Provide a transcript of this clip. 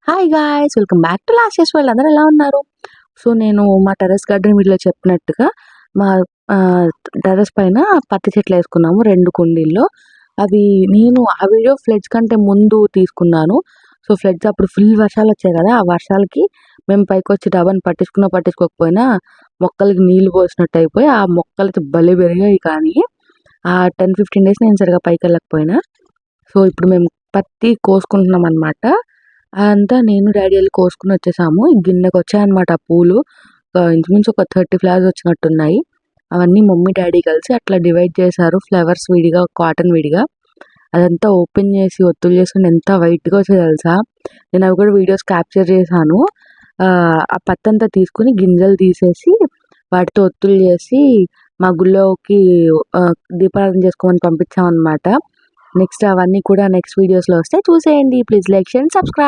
Hi guys! Welcome back to Lasya's world. అందరూ ఎలా ఉన్నారు? సో, నేను మా టెర్రస్ గార్డెన్ వీడియోలో చెప్పినట్టుగా మా ఆహ్, టెర్రస్ పైన పత్తి చెట్లేసుకున్నాము 2 కుండీల్లో. అవి నేను ఆ వీడియో ఫ్లడ్స్ కంటే ముందు తీసుకున్నాను. సో, ఫ్లడ్స్ అప్పుడు ఫుల్ వర్షాలొచ్చాయి గదా! ఆ వర్షాలకి మేము పైకొచ్చి టబని పట్టించుకున్నా, పట్టించుకోకపోయినా మొక్కలకి నీళ్లు పోసినట్టయిపోయి, ఆ మొక్కలైతే భలే పెరిగాయి కానీ, ఆ 10, 15 డేస్ నేను సరిగ్గా పైకెళ్ళకపోయినా. సో, ఇప్పుడు మేము పత్తి కోసుకుంటున్నామనమాట. అదంతా నేను, డ్యాడీ ఎళ్లి కోసుకొనొచ్చేసాము. గిన్నెకొచ్చాయనమాట ఆ పూలు. ఇంచుమించు ఒక 30 ఫ్లవర్స్ వచ్చినట్టున్నాయి. అవన్నీ మమ్మీ, డ్యాడీ కలిసి అట్లా డివైడ్ చేశారు. ఫ్లవర్స్ విడిగా, కాటన్ విడిగా. అదంతా ఓపెన్ చేసి, ఒత్తులు చేసుకొని ఎంత వైట్‌గా వచ్చాయో తెలుసా? నేను అవి కూడా వీడియోస్ క్యాప్చర్ చేశాను. ఆ పత్తంతా తీసుకొని గింజలు తీసేసి, వాటితో ఒత్తులు చేసి, మా గుళ్ళోకి దీపారాధన చేసుకోమని పంపించామనమాట. నెక్స్ట్ అవన్నీ కూడా నెక్స్ట్ వీడియోస్‌లో వస్తాయి. చూసేయండి. Please like, share and subscribe.